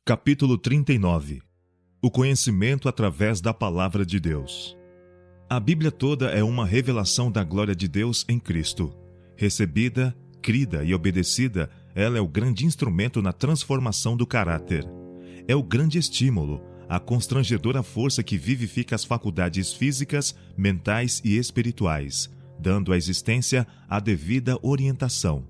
Capítulo 39. O conhecimento através da Palavra de Deus. A Bíblia toda é uma revelação da glória de Deus em Cristo. Recebida, crida e obedecida, ela é o grande instrumento na transformação do caráter. É o grande estímulo, a constrangedora força que vivifica as faculdades físicas, mentais e espirituais, dando à existência a devida orientação.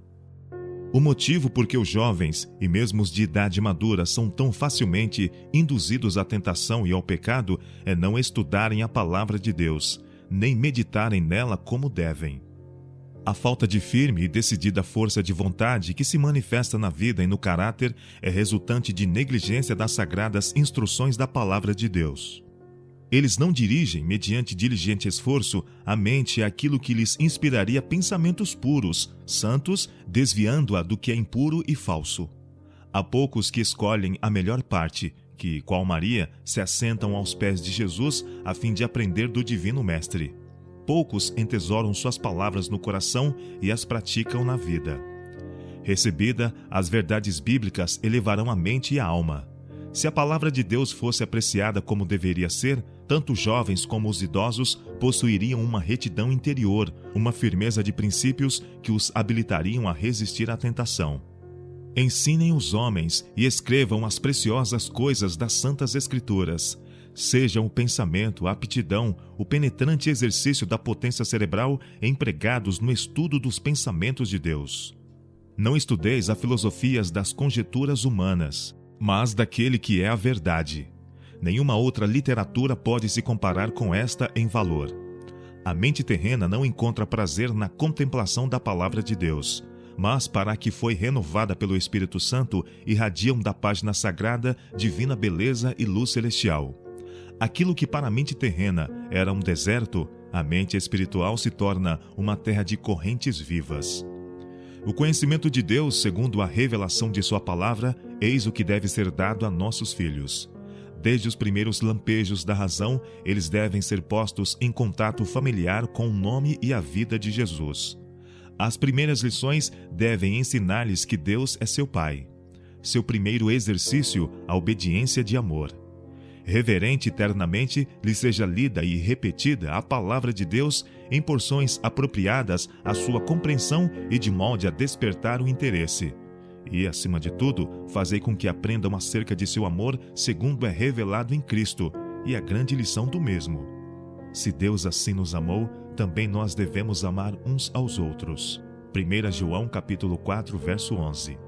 O motivo por que os jovens, e mesmo os de idade madura, são tão facilmente induzidos à tentação e ao pecado é não estudarem a palavra de Deus, nem meditarem nela como devem. A falta de firme e decidida força de vontade que se manifesta na vida e no caráter é resultante de negligência das sagradas instruções da palavra de Deus. Eles não dirigem, mediante diligente esforço, a mente àquilo que lhes inspiraria pensamentos puros, santos, desviando-a do que é impuro e falso. Há poucos que escolhem a melhor parte, que, qual Maria, se assentam aos pés de Jesus a fim de aprender do Divino Mestre. Poucos entesouram suas palavras no coração e as praticam na vida. Recebida, as verdades bíblicas elevarão a mente e a alma. Se a palavra de Deus fosse apreciada como deveria ser, tanto os jovens como os idosos possuiriam uma retidão interior, uma firmeza de princípios que os habilitariam a resistir à tentação. Ensinem os homens e escrevam as preciosas coisas das Santas Escrituras. Sejam o pensamento, a aptidão, o penetrante exercício da potência cerebral empregados no estudo dos pensamentos de Deus. Não estudeis as filosofias das conjecturas humanas, mas daquele que é a verdade. Nenhuma outra literatura pode se comparar com esta em valor. A mente terrena não encontra prazer na contemplação da palavra de Deus, mas para a que foi renovada pelo Espírito Santo, irradiam da página sagrada divina beleza e luz celestial. Aquilo que para a mente terrena era um deserto, a mente espiritual se torna uma terra de correntes vivas. O conhecimento de Deus, segundo a revelação de sua palavra, eis o que deve ser dado a nossos filhos. Desde os primeiros lampejos da razão, eles devem ser postos em contato familiar com o nome e a vida de Jesus. As primeiras lições devem ensinar-lhes que Deus é seu Pai. Seu primeiro exercício, a obediência de amor. Reverente eternamente lhe seja lida e repetida a palavra de Deus em porções apropriadas à sua compreensão e de molde a despertar o interesse. E, acima de tudo, fazei com que aprendam acerca de seu amor segundo é revelado em Cristo, e a grande lição do mesmo. Se Deus assim nos amou, também nós devemos amar uns aos outros. 1 João capítulo 4, verso 11.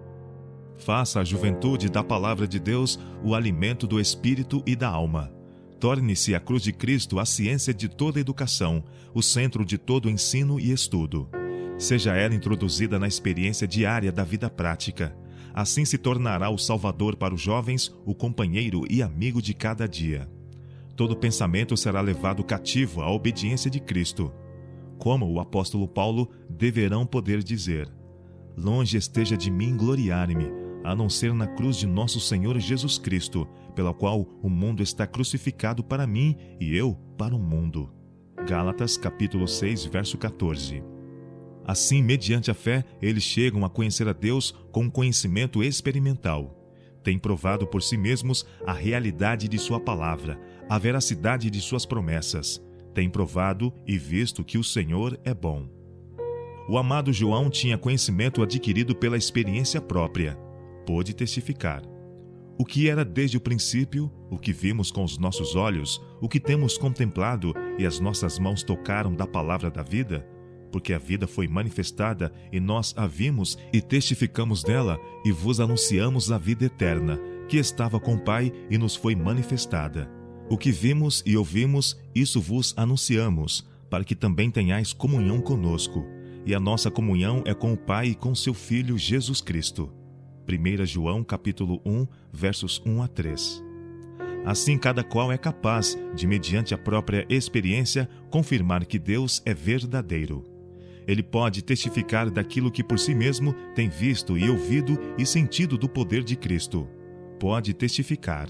Faça a juventude da palavra de Deus o alimento do espírito e da alma. Torne-se a cruz de Cristo a ciência de toda educação, o centro de todo ensino e estudo. Seja ela introduzida na experiência diária da vida prática. Assim se tornará o Salvador para os jovens, o companheiro e amigo de cada dia. Todo pensamento será levado cativo à obediência de Cristo. Como o apóstolo Paulo, deverão poder dizer: longe esteja de mim gloriar-me, a não ser na cruz de nosso Senhor Jesus Cristo, pela qual o mundo está crucificado para mim e eu para o mundo. Gálatas capítulo 6, verso 14. Assim, mediante a fé, eles chegam a conhecer a Deus com um conhecimento experimental. Têm provado por si mesmos a realidade de sua palavra, a veracidade de suas promessas. Têm provado e visto que o Senhor é bom. O amado João tinha conhecimento adquirido pela experiência própria. Pôde testificar. O que era desde o princípio, o que vimos com os nossos olhos, o que temos contemplado e as nossas mãos tocaram da palavra da vida, porque a vida foi manifestada e nós a vimos e testificamos dela e vos anunciamos a vida eterna, que estava com o Pai e nos foi manifestada. O que vimos e ouvimos, isso vos anunciamos, para que também tenhais comunhão conosco. E a nossa comunhão é com o Pai e com seu Filho Jesus Cristo. 1 João capítulo 1, versos 1 a 3. Assim cada qual é capaz de, mediante a própria experiência, confirmar que Deus é verdadeiro. Ele pode testificar daquilo que por si mesmo tem visto e ouvido e sentido do poder de Cristo. Pode testificar: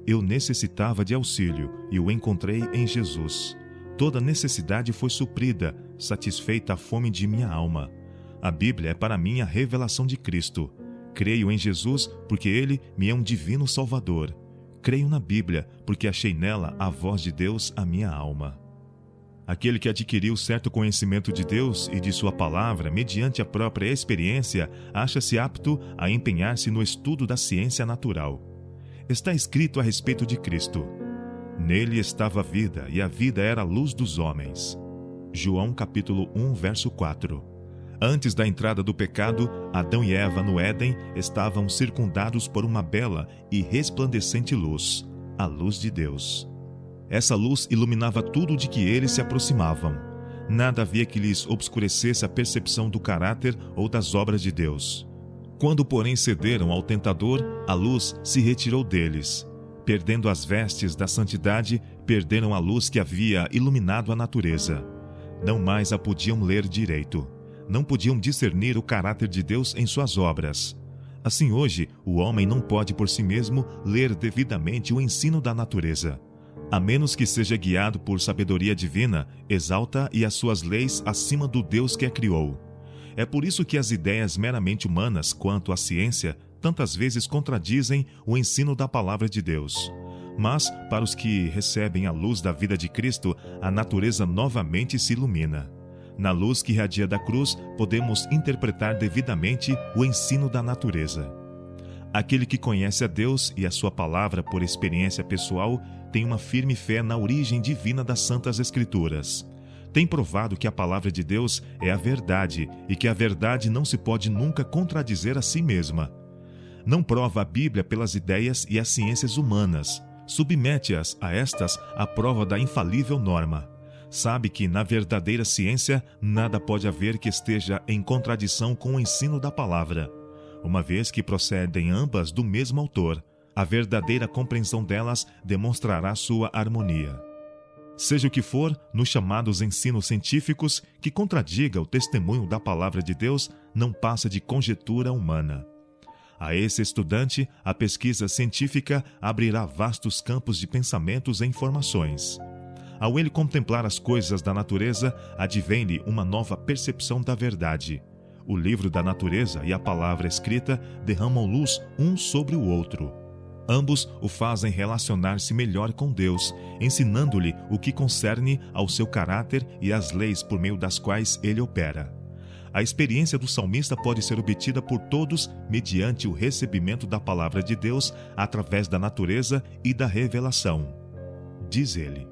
eu necessitava de auxílio e o encontrei em Jesus. Toda necessidade foi suprida, satisfeita a fome de minha alma. A Bíblia é para mim a revelação de Cristo. Creio em Jesus, porque Ele me é um divino Salvador. Creio na Bíblia, porque achei nela a voz de Deus à minha alma. Aquele que adquiriu certo conhecimento de Deus e de sua palavra mediante a própria experiência, acha-se apto a empenhar-se no estudo da ciência natural. Está escrito a respeito de Cristo: nele estava a vida, e a vida era a luz dos homens. João capítulo 1, verso 4. Antes da entrada do pecado, Adão e Eva no Éden estavam circundados por uma bela e resplandecente luz, a luz de Deus. Essa luz iluminava tudo de que eles se aproximavam. Nada havia que lhes obscurecesse a percepção do caráter ou das obras de Deus. Quando, porém, cederam ao tentador, a luz se retirou deles. Perdendo as vestes da santidade, perderam a luz que havia iluminado a natureza. Não mais a podiam ler direito. Não podiam discernir o caráter de Deus em suas obras. Assim, hoje, o homem não pode por si mesmo ler devidamente o ensino da natureza. A menos que seja guiado por sabedoria divina, exalta e as suas leis acima do Deus que a criou. É por isso que as ideias meramente humanas quanto à ciência tantas vezes contradizem o ensino da palavra de Deus. Mas, para os que recebem a luz da vida de Cristo, a natureza novamente se ilumina. Na luz que irradia da cruz, podemos interpretar devidamente o ensino da natureza. Aquele que conhece a Deus e a sua palavra por experiência pessoal tem uma firme fé na origem divina das Santas Escrituras. Tem provado que a palavra de Deus é a verdade e que a verdade não se pode nunca contradizer a si mesma. Não prova a Bíblia pelas ideias e as ciências humanas. Submete-as a estas à prova da infalível norma. Sabe que na verdadeira ciência nada pode haver que esteja em contradição com o ensino da palavra. Uma vez que procedem ambas do mesmo autor, a verdadeira compreensão delas demonstrará sua harmonia. Seja o que for, nos chamados ensinos científicos, que contradiga o testemunho da palavra de Deus, não passa de conjetura humana. A esse estudante, a pesquisa científica abrirá vastos campos de pensamentos e informações. Ao ele contemplar as coisas da natureza, advém-lhe uma nova percepção da verdade. O livro da natureza e a palavra escrita derramam luz um sobre o outro. Ambos o fazem relacionar-se melhor com Deus, ensinando-lhe o que concerne ao seu caráter e às leis por meio das quais ele opera. A experiência do salmista pode ser obtida por todos mediante o recebimento da palavra de Deus através da natureza e da revelação. Diz ele: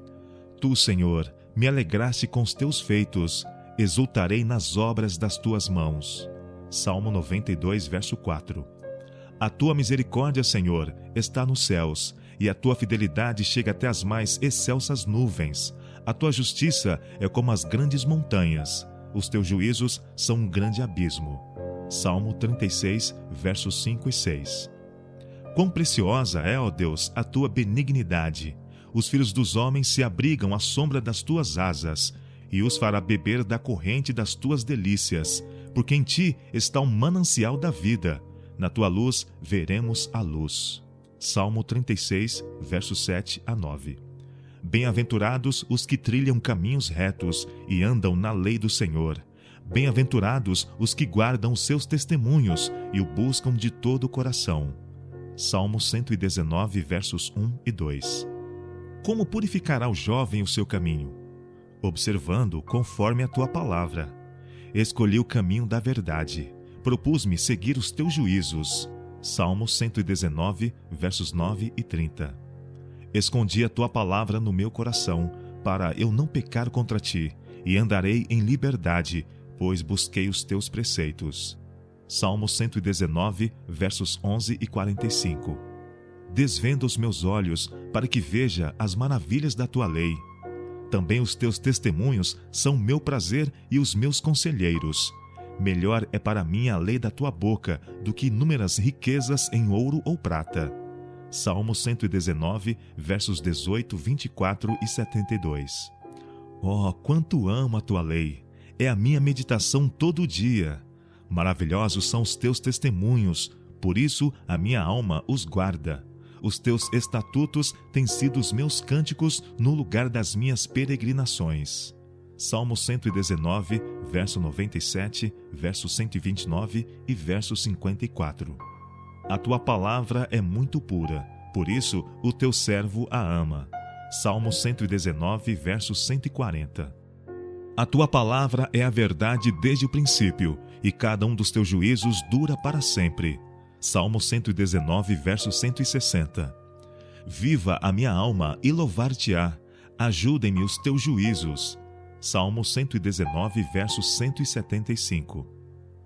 Tu, Senhor, me alegraste com os teus feitos, exultarei nas obras das tuas mãos. Salmo 92, verso 4. A tua misericórdia, Senhor, está nos céus, e a tua fidelidade chega até as mais excelsas nuvens. A tua justiça é como as grandes montanhas, os teus juízos são um grande abismo. Salmo 36, versos 5 e 6. Quão preciosa é, ó Deus, a tua benignidade! Os filhos dos homens se abrigam à sombra das tuas asas, e os fará beber da corrente das tuas delícias, porque em ti está um manancial da vida. Na tua luz veremos a luz. Salmo 36, versos 7 a 9. Bem-aventurados os que trilham caminhos retos e andam na lei do Senhor. Bem-aventurados os que guardam os seus testemunhos e o buscam de todo o coração. Salmo 119, versos 1 e 2. Como purificará o jovem o seu caminho? Observando conforme a tua palavra. Escolhi o caminho da verdade. Propus-me seguir os teus juízos. Salmo 119, versos 9 e 30. Escondi a tua palavra no meu coração, para eu não pecar contra ti, e andarei em liberdade, pois busquei os teus preceitos. Salmo 119, versos 11 e 45. Desvenda os meus olhos, para que veja as maravilhas da tua lei. Também os teus testemunhos são meu prazer e os meus conselheiros. Melhor é para mim a lei da tua boca do que inúmeras riquezas em ouro ou prata. Salmo 119, versos 18, 24 e 72. Oh, quanto amo a tua lei! É a minha meditação todo dia. Maravilhosos são os teus testemunhos, por isso a minha alma os guarda. Os teus estatutos têm sido os meus cânticos no lugar das minhas peregrinações. Salmo 119, verso 97, verso 129 e verso 54. A tua palavra é muito pura, por isso o teu servo a ama. Salmo 119, verso 140. A tua palavra é a verdade desde o princípio, e cada um dos teus juízos dura para sempre. Salmo 119, verso 160. Viva a minha alma e louvar-te-á. Ajudem-me os teus juízos. Salmo 119, verso 175.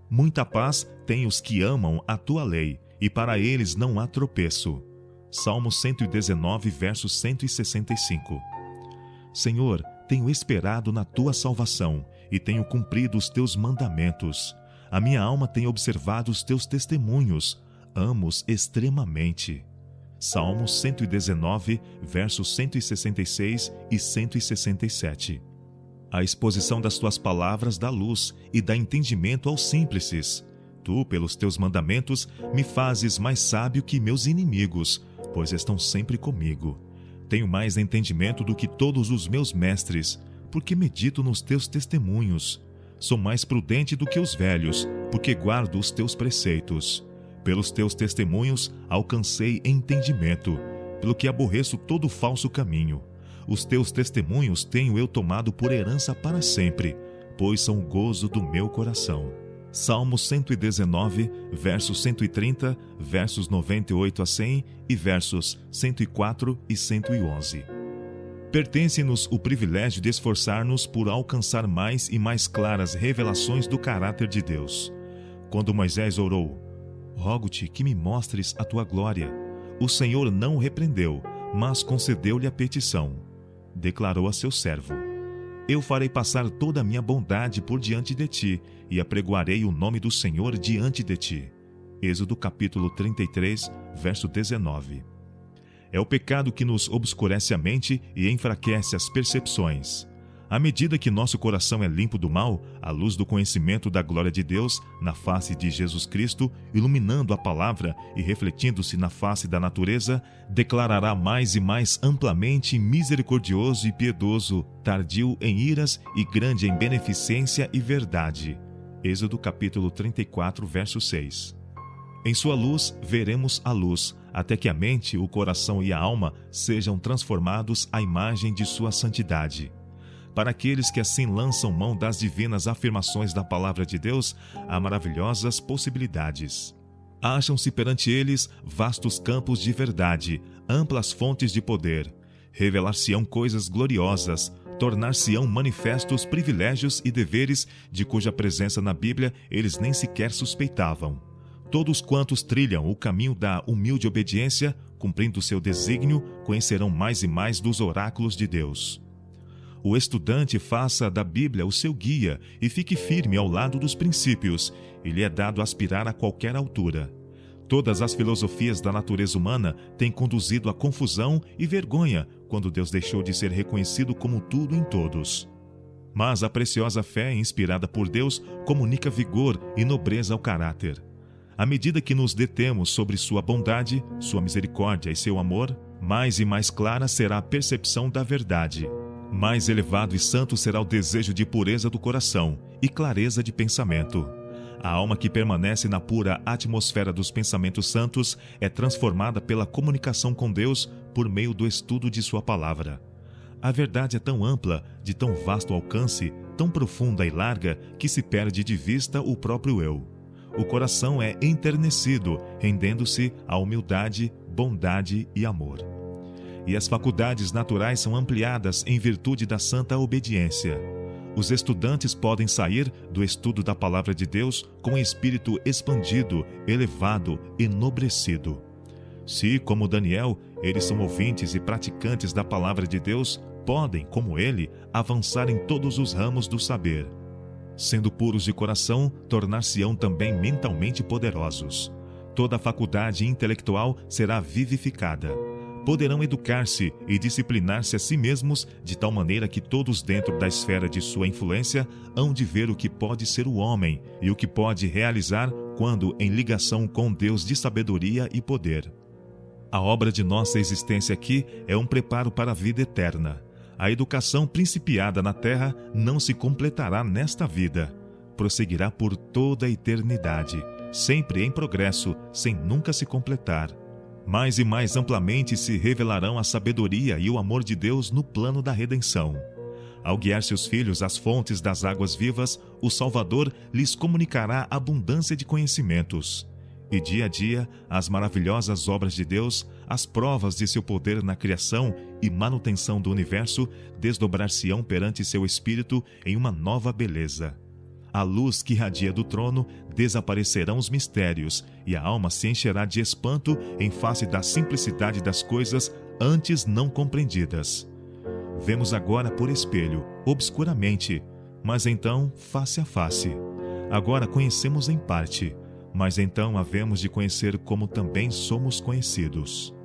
Muita paz têm os que amam a tua lei, e para eles não há tropeço. Salmo 119, verso 165. Senhor, tenho esperado na tua salvação, e tenho cumprido os teus mandamentos. A minha alma tem observado os teus testemunhos, amo-os extremamente. Salmo 119, versos 166 e 167. A exposição das tuas palavras dá luz e dá entendimento aos simples. Tu, pelos teus mandamentos, me fazes mais sábio que meus inimigos, pois estão sempre comigo. Tenho mais entendimento do que todos os meus mestres, porque medito nos teus testemunhos. Sou mais prudente do que os velhos, porque guardo os teus preceitos. Pelos teus testemunhos alcancei entendimento, pelo que aborreço todo falso caminho. Os teus testemunhos tenho eu tomado por herança para sempre, pois são o gozo do meu coração. Salmo 119, versos 130, versos 98 a 100 e versos 104 e 111. Pertence-nos o privilégio de esforçar-nos por alcançar mais e mais claras revelações do caráter de Deus. Quando Moisés orou, rogo-te que me mostres a tua glória. O Senhor não o repreendeu, mas concedeu-lhe a petição. Declarou a seu servo: eu farei passar toda a minha bondade por diante de ti, e apregoarei o nome do Senhor diante de ti. Êxodo capítulo 33, verso 19. É o pecado que nos obscurece a mente e enfraquece as percepções. À medida que nosso coração é limpo do mal, a luz do conhecimento da glória de Deus, na face de Jesus Cristo, iluminando a palavra e refletindo-se na face da natureza, declarará mais e mais amplamente misericordioso e piedoso, tardio em iras e grande em beneficência e verdade. Êxodo capítulo 34, verso 6. Em sua luz veremos a luz, até que a mente, o coração e a alma sejam transformados à imagem de sua santidade. Para aqueles que assim lançam mão das divinas afirmações da palavra de Deus, há maravilhosas possibilidades. Acham-se perante eles vastos campos de verdade, amplas fontes de poder. Revelar-se-ão coisas gloriosas, tornar-se-ão manifestos privilégios e deveres de cuja presença na Bíblia eles nem sequer suspeitavam. Todos quantos trilham o caminho da humilde obediência, cumprindo seu desígnio, conhecerão mais e mais dos oráculos de Deus. O estudante faça da Bíblia o seu guia e fique firme ao lado dos princípios, e lhe é dado aspirar a qualquer altura. Todas as filosofias da natureza humana têm conduzido à confusão e vergonha quando Deus deixou de ser reconhecido como tudo em todos. Mas a preciosa fé inspirada por Deus comunica vigor e nobreza ao caráter. À medida que nos detemos sobre sua bondade, sua misericórdia e seu amor, mais e mais clara será a percepção da verdade. Mais elevado e santo será o desejo de pureza do coração e clareza de pensamento. A alma que permanece na pura atmosfera dos pensamentos santos é transformada pela comunicação com Deus por meio do estudo de sua palavra. A verdade é tão ampla, de tão vasto alcance, tão profunda e larga, que se perde de vista o próprio eu. O coração é enternecido, rendendo-se à humildade, bondade e amor. E as faculdades naturais são ampliadas em virtude da santa obediência. Os estudantes podem sair do estudo da palavra de Deus com o espírito expandido, elevado, enobrecido. Se, como Daniel, eles são ouvintes e praticantes da palavra de Deus, podem, como ele, avançar em todos os ramos do saber. Sendo puros de coração, tornar-se-ão também mentalmente poderosos. Toda a faculdade intelectual será vivificada. Poderão educar-se e disciplinar-se a si mesmos de tal maneira que todos dentro da esfera de sua influência hão de ver o que pode ser o homem e o que pode realizar quando em ligação com Deus de sabedoria e poder. A obra de nossa existência aqui é um preparo para a vida eterna. A educação principiada na terra não se completará nesta vida. Prosseguirá por toda a eternidade, sempre em progresso, sem nunca se completar. Mais e mais amplamente se revelarão a sabedoria e o amor de Deus no plano da redenção. Ao guiar seus filhos às fontes das águas vivas, o Salvador lhes comunicará abundância de conhecimentos. E dia a dia, as maravilhosas obras de Deus, as provas de seu poder na criação e manutenção do universo, desdobrar-se-ão perante seu espírito em uma nova beleza. À luz que radia do trono, desaparecerão os mistérios, e a alma se encherá de espanto em face da simplicidade das coisas antes não compreendidas. Vemos agora por espelho, obscuramente, mas então face a face. Agora conhecemos em parte, mas então havemos de conhecer como também somos conhecidos.